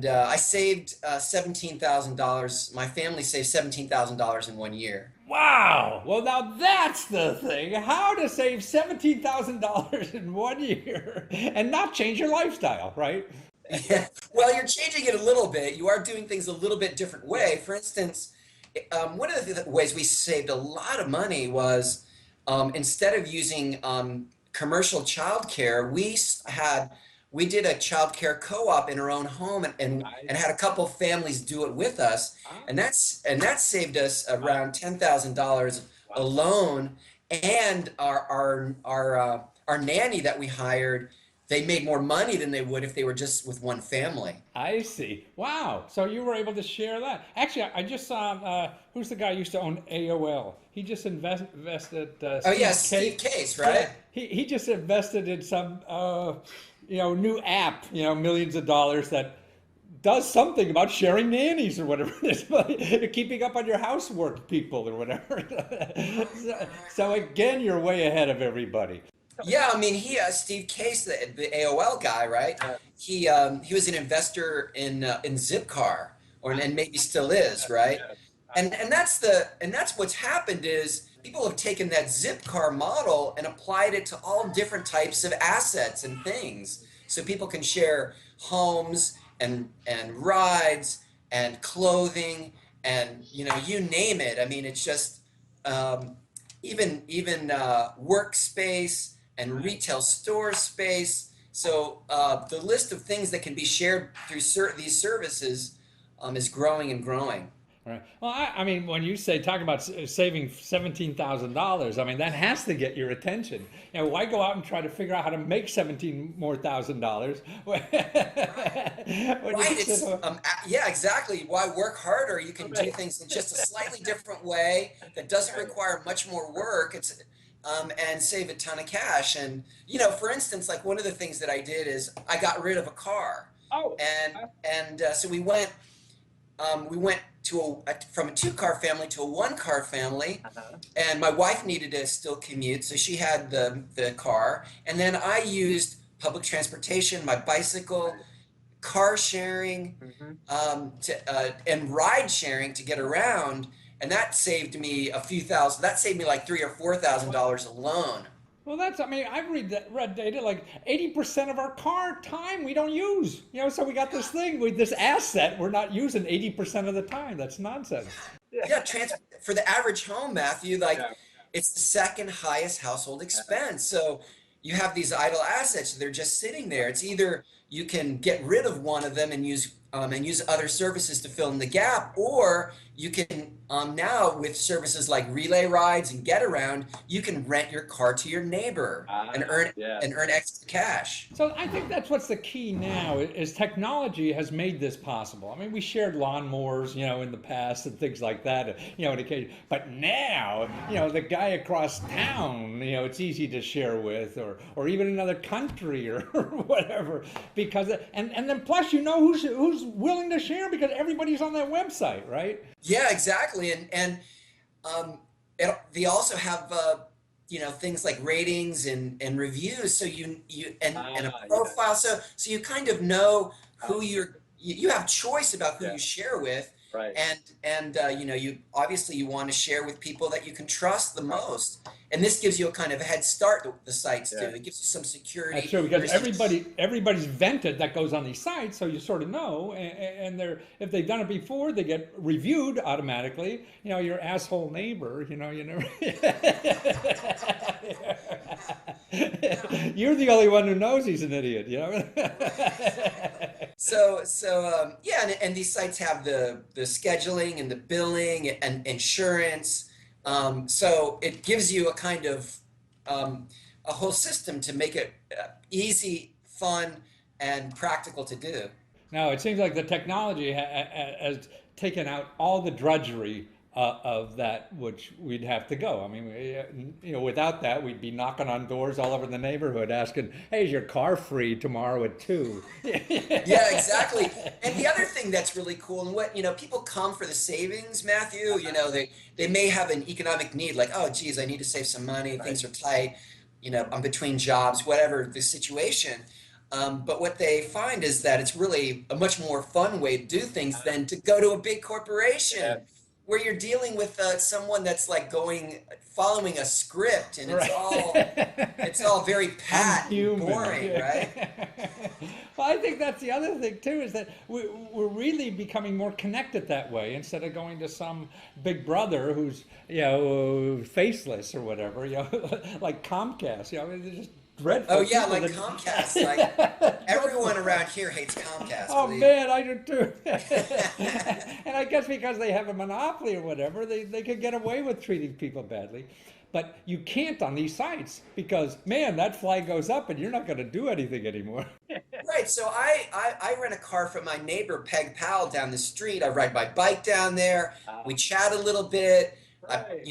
I saved $17,000. My family saved $17,000 in 1 year.
Wow! Well, now that's the thing. How to save $17,000 in 1 year and not change your lifestyle, right?
Yeah. Well, you're changing it a little bit. You are doing things a little bit different way. For instance, one of the ways we saved a lot of money was instead of using commercial childcare, we did a child care co-op in our own home and had a couple families do it with us, and that saved us around $10,000 alone. And our nanny that we hired, they made more money than they would if they were just with one family.
I see. Wow. So you were able to share that. Actually, I just saw, who's the guy who used to own AOL? He just invested.
Steve Case, right?
Yeah, he just invested in some, new app, millions of dollars that does something about sharing nannies or whatever it is, keeping up on your housework people or whatever. So again, you're way ahead of everybody.
Yeah, I mean, Steve Case, the AOL guy, right? He was an investor in Zipcar, and maybe still is, right? And that's what's happened is people have taken that Zipcar model and applied it to all different types of assets and things. So people can share homes and rides and clothing and you name it. I mean, it's just um, even workspace and retail store space. So the list of things that can be shared through these services is growing and growing.
Right. Well, I mean, when you say talk about saving $17,000, I mean that has to get your attention. Why go out and try to figure out how to make $17,000 more?
Right. Yeah, exactly. Why work harder? You can do things in just a slightly different way that doesn't require much more work. And save a ton of cash. And for instance, like one of the things that I did is I got rid of a car.
Oh.
And so we went to from a 2-car family to a 1-car family, and my wife needed to still commute, so she had the car, and then I used public transportation, my bicycle, car sharing, and ride sharing to get around, and that saved me a few thousand. That saved me like $3,000 or $4,000 alone.
Well, I mean, I've read data like 80% of our car time we don't use. So we got this thing with this asset we're not using 80% of the time. That's nonsense.
Yeah, for the average home, Matthew, it's the second highest household expense. So you have these idle assets, they're just sitting there. It's either you can get rid of one of them and use other services to fill in the gap, or you can now with services like relay rides and get around, you can rent your car to your neighbor and earn extra cash.
So I think that's what's the key now is technology has made this possible. I mean, we shared lawnmowers, in the past and things like that, but now, the guy across town, it's easy to share with, or even another country or whatever, because and then plus who's willing to share because everybody's on that website, right?
Yeah, exactly. And they also have things like ratings and reviews, so you and a profile, so you kind of know who you have choice about who you share with.
Right.
And you obviously you want to share with people that you can trust the most, and this gives you a kind of a head start. The sites do. It gives you some security.
That's true, because everybody's vented that goes on these sites, so you sort of know, and if they've done it before, they get reviewed automatically. Your asshole neighbor. You never. You're the only one who knows he's an idiot.
So and these sites have the scheduling and the billing and insurance. So it gives you a kind of a whole system to make it easy, fun, and practical to do.
Now, it seems like the technology has taken out all the drudgery of that which we'd have to go. I mean, without that, we'd be knocking on doors all over the neighborhood asking, hey, is your car free tomorrow at 2?
Yeah, exactly. And the other thing that's really cool, and what, people come for the savings, Matthew, they may have an economic need, like, oh, geez, I need to save some money, things are tight, I'm between jobs, whatever the situation. But what they find is that it's really a much more fun way to do things than to go to a big corporation where you're dealing with someone that's like following a script, and it's all very pat and boring, right?
Well, I think that's the other thing too, is that we're really becoming more connected that way, instead of going to some big brother who's faceless or whatever, like Comcast. They're just dreadful.
Oh yeah, like Comcast. Like everyone around here hates Comcast.
Oh man, I do too. And I guess because they have a monopoly or whatever, they could get away with treating people badly. But you can't on these sites because, man, that flag goes up and you're not going to do anything anymore.
Right. So I rent a car from my neighbor Peg Powell down the street. I ride my bike down there. We chat a little bit.
Right.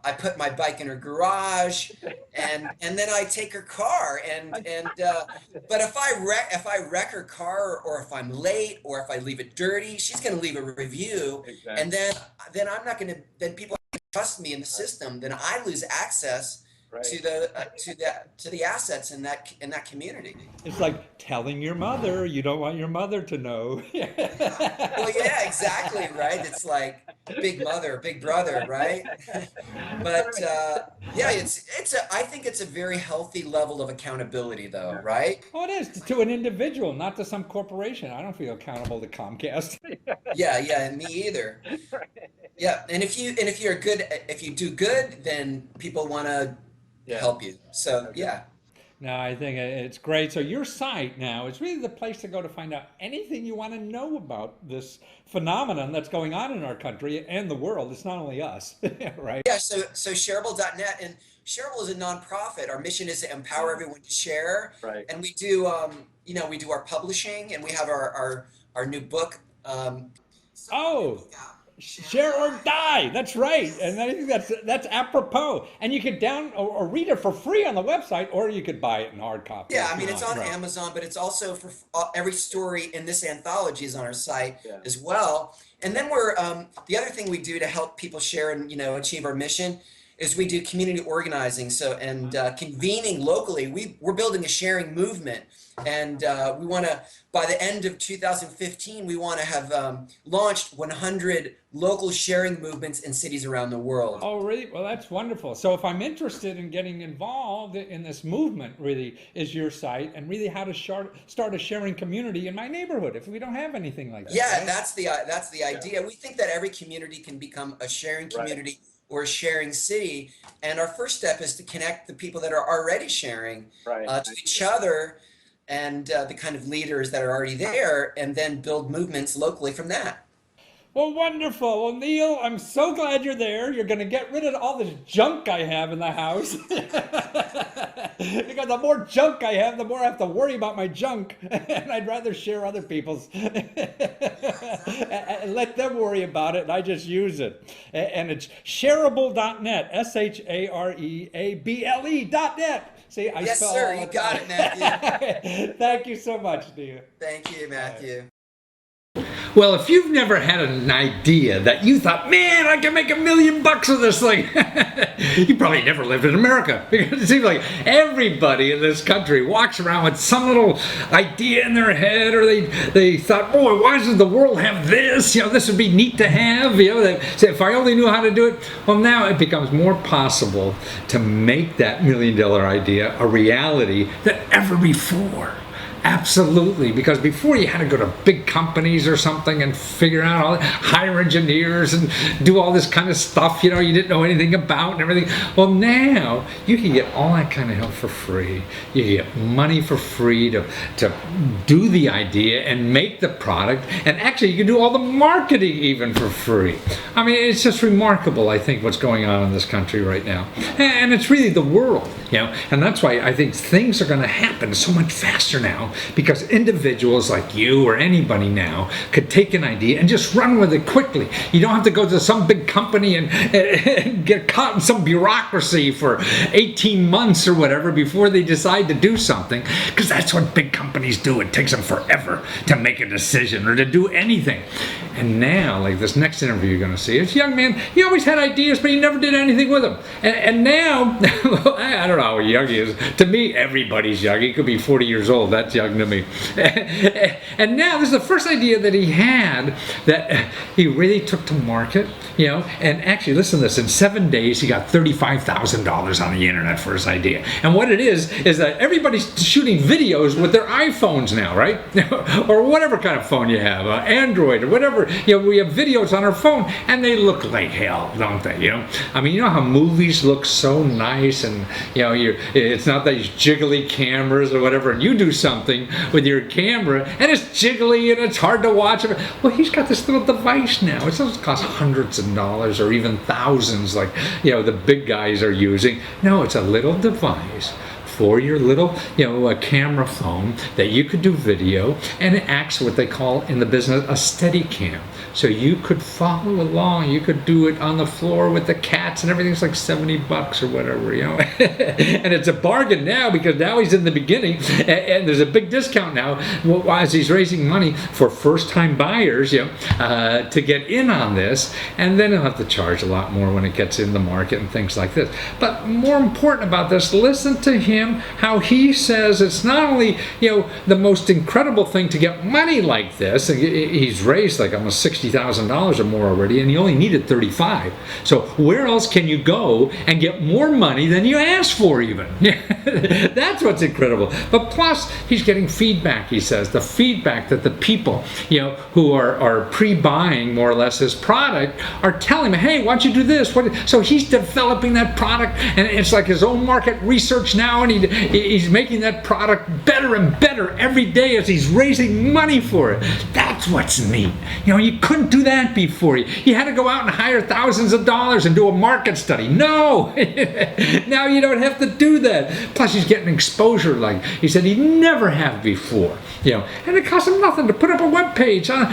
I put my bike in her garage, and then I take her car, but if I wreck her car, or if I'm late, or if I leave it dirty, she's going to leave a review, and then I'm not going to. Then people trust me in the system. Then I lose access to the assets in that community.
It's like telling your mother you don't want your mother to know.
Well, yeah, exactly, right. It's like big mother, big brother, right? But yeah, I think it's a very healthy level of accountability, though, right?
Oh, it is to an individual, not to some corporation. I don't feel accountable to Comcast.
Yeah, and me either. Yeah, and if you do good, then people want to help you. So yeah.
No, I think it's great. So your site now is really the place to go to find out anything you want to know about this phenomenon that's going on in our country and the world. It's not only us, right?
Yeah, so shareable.net, and Shareable is a nonprofit. Our mission is to empower everyone to share.
Right.
And we do we do our publishing, and we have our new book.
Oh, Share or Die. That's right, and I think that's apropos. And you could down or read it for free on the website, or you could buy it in hard copy.
Yeah, I mean it's on Amazon, but it's also for every story in this anthology is on our site as well. And then we're the other thing we do to help people share and achieve our mission is we do community organizing. So convening locally. We're building a sharing movement, and we want to, by the end of 2015, we want to have launched 100 local sharing movements in cities around the world.
Oh, really? Well, that's wonderful. So if I'm interested in getting involved in this movement, really, is your site, and really how to start a sharing community in my neighborhood if we don't have anything like that.
Yeah,
right?
that's the idea. We think that every community can become a sharing community or a sharing city, and our first step is to connect the people that are already sharing to each other and the kind of leaders that are already there, and then build movements locally from that.
Well, wonderful. Well, Neil, I'm so glad you're there. You're going to get rid of all this junk I have in the house. Because the more junk I have, the more I have to worry about my junk. And I'd rather share other people's and let them worry about it, and I just use it. And it's shareable.net, ShareAble.net. See, I
Yes,
spell
sir.
all
You
the
got
time.
it, Matthew.
Thank you so much, Neil.
Thank you, Matthew.
Well, if you've never had an idea that you thought, man, I can make $1 million with this thing, you probably never lived in America. Because it seems like everybody in this country walks around with some little idea in their head, or they thought, boy, why doesn't the world have this? This would be neat to have. Say, if I only knew how to do it. Well, now it becomes more possible to make that $1 million idea a reality than ever before. Absolutely, because before you had to go to big companies or something and figure out hire engineers and do all this kind of stuff, you didn't know anything about and everything. Well, now you can get all that kind of help for free. You can get money for free to do the idea and make the product, and actually you can do all the marketing even for free. I mean, it's just remarkable, I think, what's going on in this country right now. And it's really the world, and that's why I think things are going to happen so much faster now, because individuals like you or anybody now could take an idea and just run with it quickly. You don't have to go to some big company and get caught in some bureaucracy for 18 months or whatever before they decide to do something, because that's what big companies do. It takes them forever to make a decision or to do anything. And now, like this next interview you're going to see, this young man, he always had ideas, but he never did anything with them. And now, I don't know how young he is. To me, everybody's young. He could be 40 years old. That's young to me. And now this is the first idea that he had that he really took to market, and actually, listen to this, in 7 days he got $35,000 on the internet for his idea. And what it is that everybody's shooting videos with their iPhones now, right? Or whatever kind of phone you have, Android or whatever. We have videos on our phone, and they look like hell, don't they? I mean, how movies look so nice, and it's not these jiggly cameras or whatever, and you do something with your camera and it's jiggly and it's hard to watch. Well, he's got this little device now. It doesn't cost hundreds of dollars or even thousands like the big guys are using. No, it's a little device for your little, a camera phone that you could do video, and it acts what they call in the business a steady cam. So you could follow along. You could do it on the floor with the cats and everything's like $70 or whatever, And it's a bargain now because now he's in the beginning and there's a big discount now as he's raising money for first-time buyers, to get in on this. And then he'll have to charge a lot more when it gets in the market and things like this. But more important about this, listen to him, how he says it's not only, the most incredible thing to get money like this. He's raised like almost $60,000 or more already, and he only needed 35. So where else can you go and get more money than you asked for even? That's what's incredible. But plus, he's getting feedback, he says, the feedback that the people, who are pre-buying more or less his product are telling him, hey, why don't you do this? So he's developing that product, and it's like his own market research now, and he's making that product better and better every day as he's raising money for it. That's what's neat. You couldn't do that before. You had to go out and hire thousands of dollars and do a market study. No! Now you don't have to do that. Plus he's getting exposure like he said he'd never have before. And it costs him nothing to put up a web page on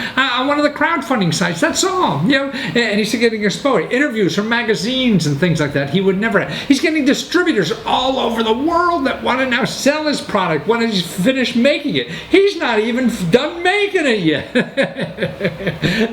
one of the crowdfunding sites. That's all. And he's getting exposure, interviews from magazines and things like that. He would never have. He's getting distributors all over the world that want to now sell his product when he's finished making it. He's not even done making it yet.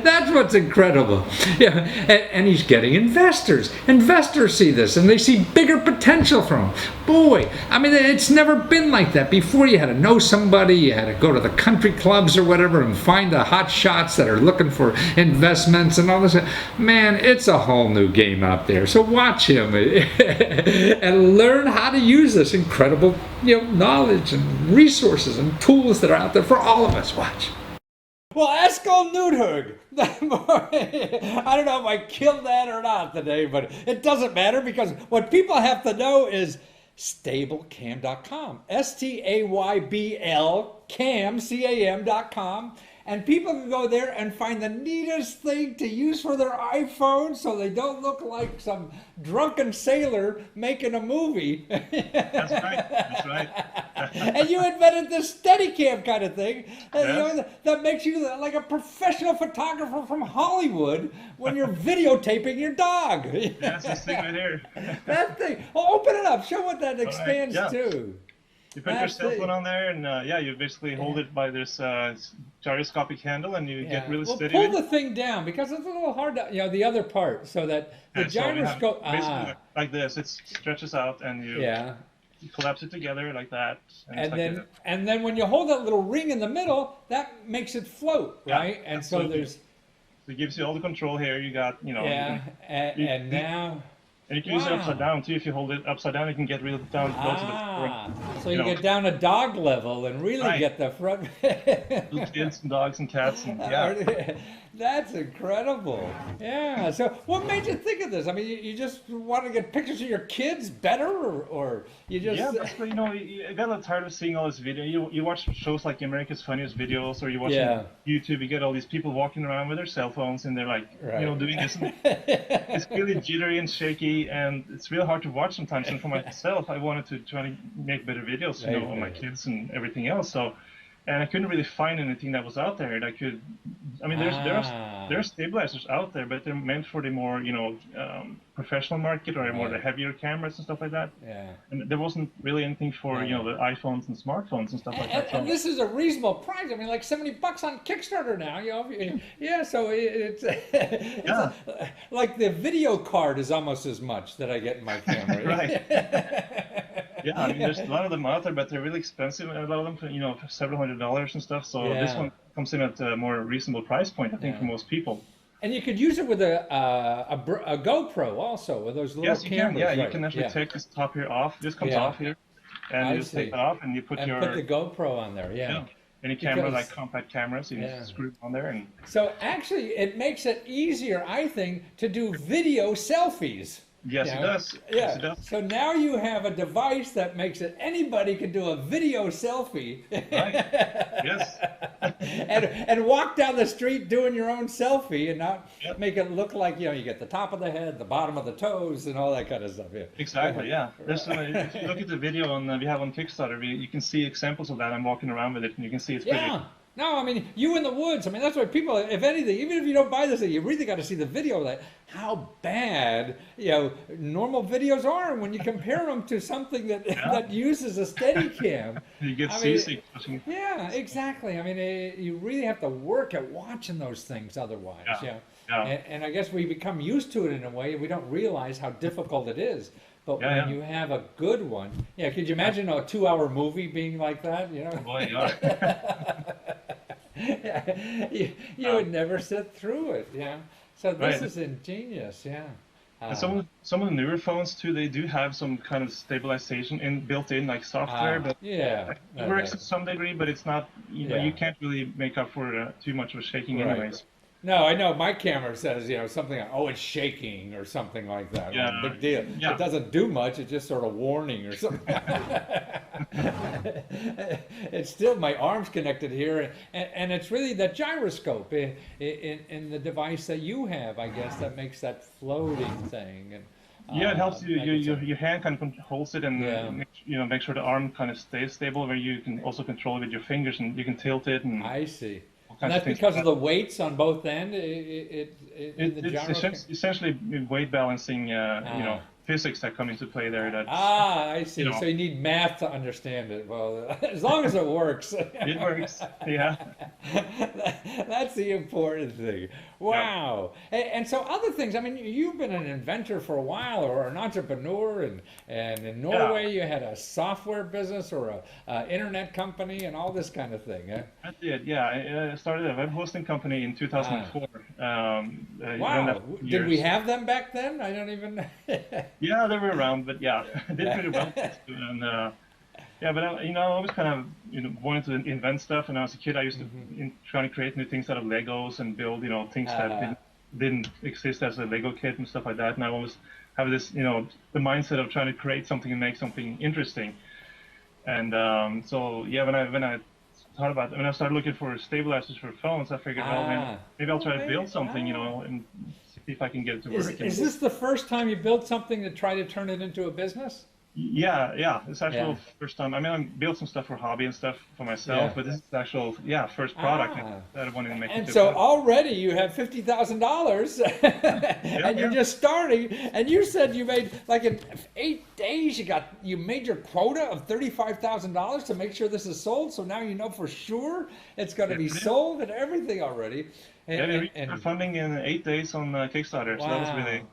That's what's incredible. And he's getting investors. Investors see this and they see bigger potential from him. Boy, it's never been like that. Before you had to know somebody, you had to go to the country clubs or whatever and find the hot shots that are looking for investments and all this. Man, it's a whole new game out there. So watch him and learn how to use this incredible, knowledge and resources and tools that are out there for all of us. Watch. Well, Lesko Nudhug. I don't know if I killed that or not today, but it doesn't matter because what people have to know is stablecam.com. STAYBL cam, CAM.com. And people can go there and find the neatest thing to use for their iPhone so they don't look like some drunken sailor making a movie.
That's right. That's right.
And you invented this Steadicam kind of thing that makes you like a professional photographer from Hollywood when you're videotaping your dog.
That's this thing right here.
That thing. Well, open it up. Show what that expands to.
You put your cell phone on there, and you basically hold it by this gyroscopic handle, and you get really steady.
Pull the thing down because it's a little hard to, the other part, so that the gyroscope.
Basically like this, it stretches out, and you collapse it together like that.
And then when you hold that little ring in the middle, that makes it float, right? And
absolutely.
So
it gives you all the control here. You got,
and now.
And you can use it upside down too. If you hold it upside down, you can get real down close to the front.
So you get down to dog level and really get the front.
Little kids and dogs and cats and
That's incredible. Yeah. So what made you think of this? You just want to get pictures of your kids better, or you just?
Yeah, basically, you got a little tired of seeing all this video. You watch shows like America's Funniest Videos, or you watch YouTube. You get all these people walking around with their cell phones, and they're like, doing this. And it's really jittery and shaky, and it's really hard to watch sometimes. And for myself, I wanted to try to make better videos, on my kids and everything else. So. And I couldn't really find anything that was out there that could. There are stabilizers out there, but they're meant for the more professional market or more the heavier cameras and stuff like that.
Yeah.
And there wasn't really anything for the iPhones and smartphones and stuff like that.
And this is a reasonable price. Like $70 on Kickstarter now. So it's like the video card is almost as much that I get in my camera.
Right. Yeah, there's a lot of them out there, but they're really expensive. And a lot of them, for several $100s and stuff. So this one comes in at a more reasonable price point, I think, for most people.
And you could use it with a GoPro also, with those little cameras.
Yes, you can actually take this top here off. This comes off here, and you just take it off, and you put
put the GoPro on there. Yeah.
Any camera, like compact cameras, you just screw it on there. And
so actually, it makes it easier, I think, to do video selfies.
Yes,
You
it
know?
does.
Yeah.
Yes, it does.
So now you have a device that makes it anybody can do a video selfie.
Right. Yes.
and walk down the street doing your own selfie and not
Yep.
make it look like, you get the top of the head, the bottom of the toes, and all that kind of stuff. Yeah.
Exactly. Yeah. There's if you look at the video we have on Kickstarter, you can see examples of that. I'm walking around with it, and you can see it's pretty.
Yeah. No, I mean, you in the woods. I mean, that's what people, if anything, even if you don't buy this thing, you really got to see the video of that, how bad, normal videos are when you compare them to something that uses a steady cam.
You get
I mean,
seasick.
yeah, exactly. I mean, you really have to work at watching those things otherwise.
Yeah.
And I guess we become used to it in a way. We don't realize how difficult it is. But when you have a good one, could you imagine a 2-hour movie being like that?
Boy, yeah.
you would never sit through it. Yeah. So this
Right.
is ingenious. Yeah.
And some of the newer phones too, they do have some kind of stabilization built in, like software, but
yeah.
it works to some degree. But it's not,
Yeah.
you can't really make up for too much of shaking,
Right.
anyways.
No, I know my camera says, something like, oh, it's shaking or something like that.
Yeah.
Well, big deal.
Yeah.
It doesn't do much. It's just sort of warning or something. It's still, my arm's connected here. And it's really that gyroscope in the device that you have, I guess, that makes that floating thing. And,
Yeah, it helps you.
make it so-
Your hand kind of holds it and
Yeah.
make sure the arm kind of stays stable. Where you can also control it with your fingers and you can tilt it and
I see.
all
And
kinds of
that's
things
because
like
of the weights on both ends. In the
It's
gyroscope.
essentially weight balancing, physics that come into play there. That's
I see.
you know.
So you need math to understand it. Well, as long as it works.
it works. Yeah.
That's the important thing. Wow. And so other things, I mean, you've been an inventor for a while or an entrepreneur, and in Norway you had a software business or a internet company and all this kind of thing. Eh?
I did. Yeah, I started a web hosting company in 2004.
Wow. Did we have them back then? I don't even.
Yeah, they were around, but yeah, I did pretty well. And but I always kind of wanted to invent stuff. And as a kid, I used to try to create new things out of Legos and build things that didn't exist as a Lego kit and stuff like that. And I always have this the mindset of trying to create something and make something interesting. And when I started looking for stabilizers for phones, I figured, maybe I'll try to build something, and see if I can get it to work.
Is this the first time you built something to try to turn it into a business?
Yeah. It's actually the first time. I mean, I built some stuff for hobby and stuff for myself, but this is the actual, first product that I wanted to make.
And so already you have $50,000, and you're just starting. And you said you made, like, in 8 days, you made your quota of $35,000 to make sure this is sold. So now you know for sure it's going to be sold and everything already.
We reached funding in 8 days on Kickstarter, so that was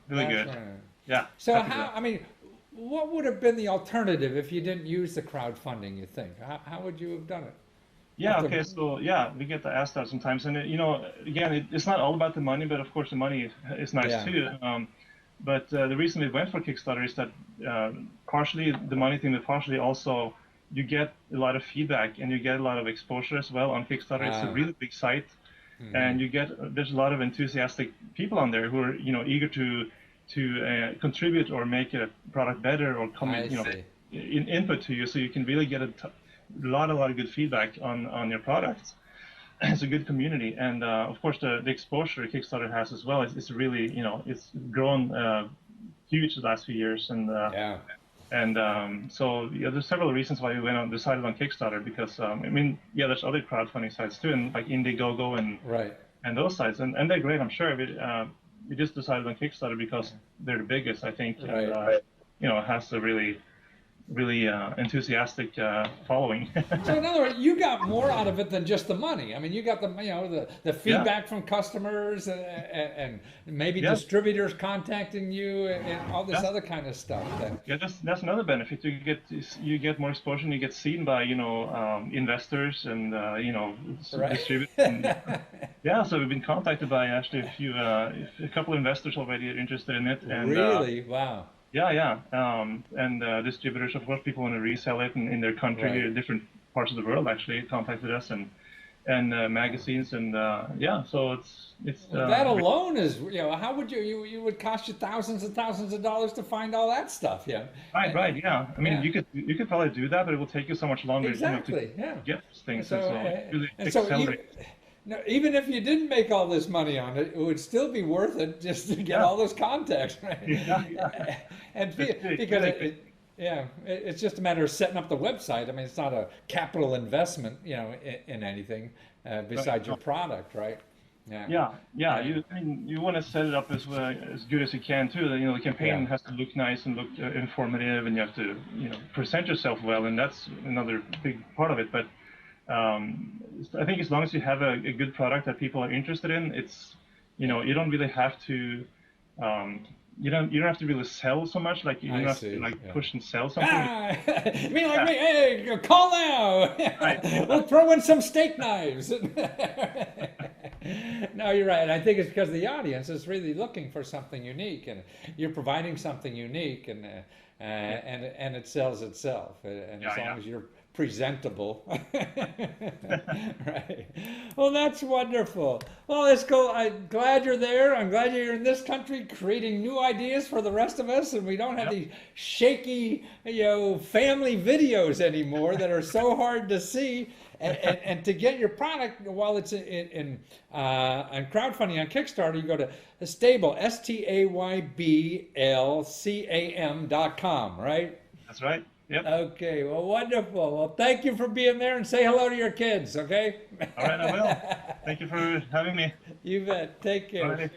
really good.
Right.
Yeah.
So what would have been the alternative if you didn't use the crowdfunding, you think? How would you have done it?
Yeah, okay, so we get asked that sometimes. And, again, it's not all about the money, but of course the money is nice too. But the reason we went for Kickstarter is that partially the money thing, but partially also you get a lot of feedback and you get a lot of exposure as well on Kickstarter. It's a really big site. And there's a lot of enthusiastic people on there who are, eager to contribute or make a product better or input to you, so you can really get a lot of good feedback on your products. It's a good community, and of course the exposure Kickstarter has as well is really it's grown huge the last few years, and so there's several reasons why we decided on Kickstarter, because there's other crowdfunding sites too, and like Indiegogo and those sites, and they're great, I'm sure. But we just decided on Kickstarter because they're the biggest, I think. And, it has a really enthusiastic following.
So in other words, you got more out of it than just the money. I mean, you got the feedback from customers and maybe distributors contacting you and all this other kind of stuff.
That's another benefit. You get more exposure, and you get seen by investors and distributors. And, so we've been contacted by actually a couple of investors already are interested in it. And,
really? Wow.
Yeah. And distributors, of course, people want to resell it in their country, different parts of the world actually contacted us, and magazines, and yeah, so it's
that alone is, how would you would cost you thousands and thousands of dollars to find all that stuff, yeah.
right, yeah. I mean,
Yeah.
you could probably do that, but it will take you so much longer,
Exactly,
to
yeah.
get those things.
So,
And so it really
and so
accelerates.
no, even if you didn't make all this money on it, it would still be worth it just to get
Yeah.
all those contacts, right?
Yeah.
And
It's
because
really
it's just a matter of setting up the website. I mean, it's not a capital investment, in anything besides your product, right?
Yeah. I mean, you want to set it up as good as you can too. The campaign has to look nice and look informative, and you have to present yourself well, and that's another big part of it. But I think as long as you have a good product that people are interested in, it's you don't really have to. You don't have to really sell so much. Like you don't have to push and sell something.
You mean like me? Hey, call now.
Right.
We'll throw in some steak knives. No, you're right. I think it's because the audience is really looking for something unique, and you're providing something unique, and it sells itself. And as long as you're presentable, right? Well, that's wonderful. Well, Lesko, I'm glad you're there. I'm glad you're in this country creating new ideas for the rest of us, and we don't have these shaky, family videos anymore that are so hard to see. And to get your product while it's on crowdfunding on Kickstarter, you go to stable STAYBLCAM.com, right?
That's right. Yep.
Okay. Well, wonderful. Well, thank you for being there, and say hello to your kids. Okay.
All right, I will. Thank you for having me.
You bet. Take care.
All right.